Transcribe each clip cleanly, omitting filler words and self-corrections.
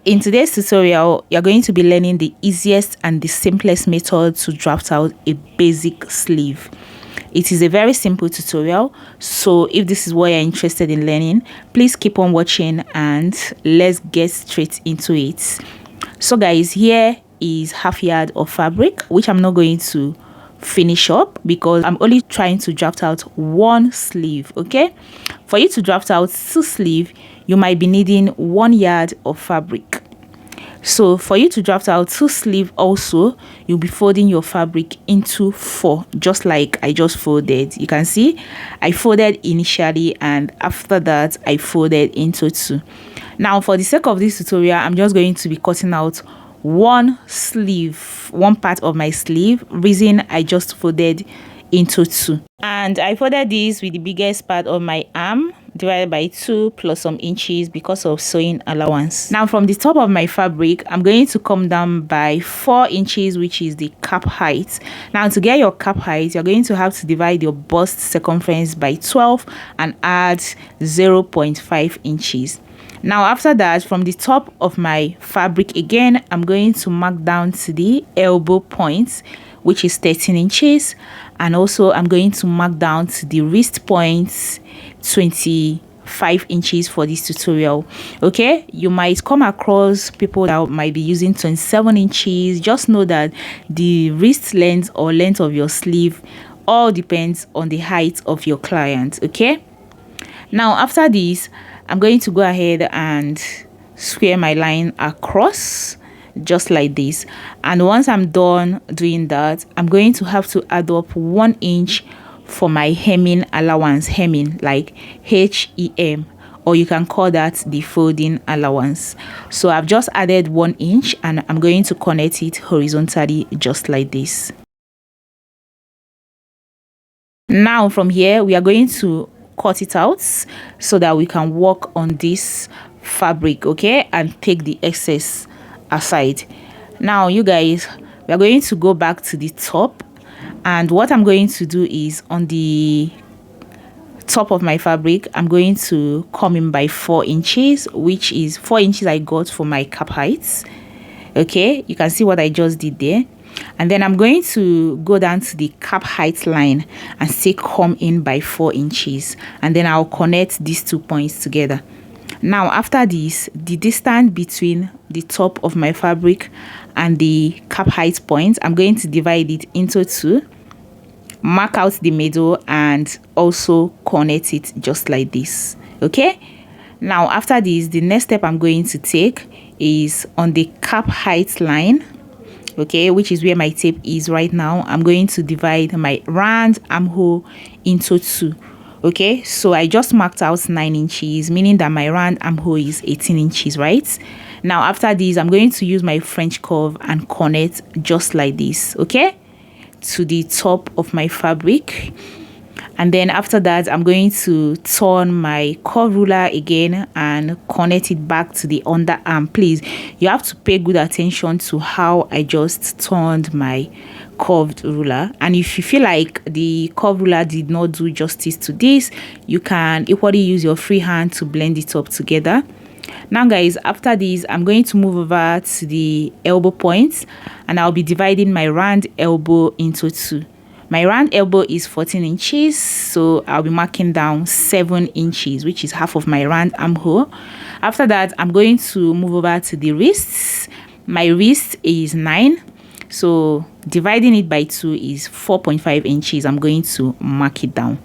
In today's tutorial, you're going to be learning the easiest and the simplest method to draft out a basic sleeve. It is a very simple tutorial, so if this is what you're interested in learning, please keep on watching and let's get straight into it. So guys, here is half yard of fabric, which I'm not going to finish up because I'm only trying to draft out one sleeve. Okay, for you to draft out two sleeves, you might be needing 1 yard of fabric. So for you to draft out two sleeves also, you'll be folding your fabric into 4, just like I just folded. You can see I folded initially and after that I folded into 2. Now for the sake of this tutorial, I'm just going to be cutting out one part of my sleeve. Reason I just folded into 2, and I folded this with the biggest part of my arm divided by 2 plus some inches because of sewing allowance. Now from the top of my fabric, I'm going to come down by 4 inches, which is the cap height. Now to get your cap height, you're going to have to divide your bust circumference by 12 and add 0.5 inches. Now after that, from the top of my fabric again, I'm going to mark down to the elbow point, which is 13 inches, and also I'm going to mark down to the wrist points, 25 inches for this tutorial. Okay, you might come across people that might be using 27 inches. Just know that the wrist length or length of your sleeve all depends on the height of your client. Okay, now after this, I'm going to go ahead and square my line across just like this, and once I'm done doing that, I'm going to have to add up 1 inch for my hemming allowance. Hemming, like HEM, or you can call that the folding allowance. So I've just added 1 inch and I'm going to connect it horizontally just like this. Now from here, we are going to cut it out so that we can work on this fabric, okay, and take the excess aside. Now you guys, we are going to go back to the top, and what I'm going to do is on the top of my fabric, I'm going to come in by 4 inches, which is 4 inches I got for my cap height. Okay, you can see what I just did there. And then I'm going to go down to the cap height line and say come in by 4 inches, and then I'll connect these 2 points together. Now after this, the distance between the top of my fabric and the cap height point, I'm going to divide it into 2, mark out the middle, and also connect it just like this. Okay, now after this, the next step I'm going to take is on the cap height line, okay, which is where my tape is right now. I'm going to divide my round armhole into 2. Okay, so I just marked out 9 inches, meaning that my round armhole is 18 inches, right? Now after this, I'm going to use my French curve and connect just like this, okay, to the top of my fabric. And then after that, I'm going to turn my curve ruler again and connect it back to the underarm. Please, you have to pay good attention to how I just turned my curved ruler, and if you feel like the curved ruler did not do justice to this, you can equally use your free hand to blend it up together. Now guys, after this, I'm going to move over to the elbow point, and I'll be dividing my round elbow into 2. My round elbow is 14 inches, so I'll be marking down 7 inches, which is half of my round armhole. After that, I'm going to move over to the wrists. My wrist is 9, so dividing it by 2 is 4.5 inches. I'm going to mark it down.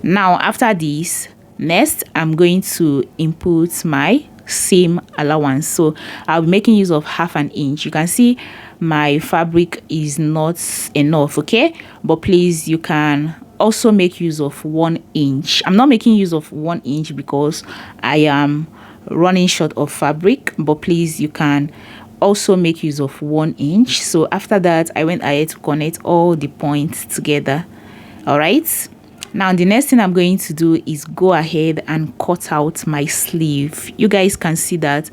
Now after this, next I'm going to input my seam allowance. So I'll be making use of 1/2 inch. You can see my fabric is not enough, okay, but please, you can also make use of 1 inch. I'm not making use of 1 inch because I am running short of fabric, but please, you can also make use of 1 inch. So after that, I went ahead to connect all the points together. All right, now the next thing I'm going to do is go ahead and cut out my sleeve. You guys can see that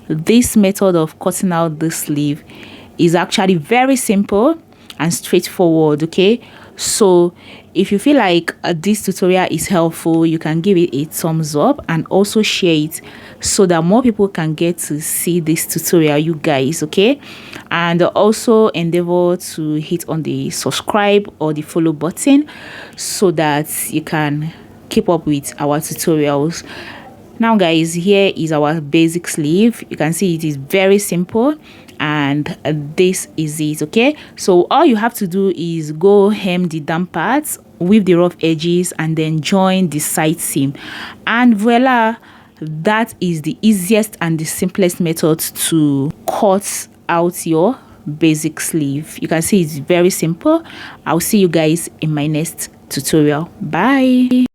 this method of cutting out the sleeve is actually very simple and straightforward. Okay, So if you feel like this tutorial is helpful, you can give it a thumbs up and also share it so that more people can get to see this tutorial, you guys. Okay, and also endeavor to hit on the subscribe or the follow button so that you can keep up with our tutorials. Now guys, here is our basic sleeve. You can see it is very simple, and this is it. Okay, so all you have to do is go hem the down parts with the rough edges and then join the side seam, and voila, that is the easiest and the simplest method to cut out your basic sleeve. You can see it's very simple. I'll see you guys in my next tutorial. Bye.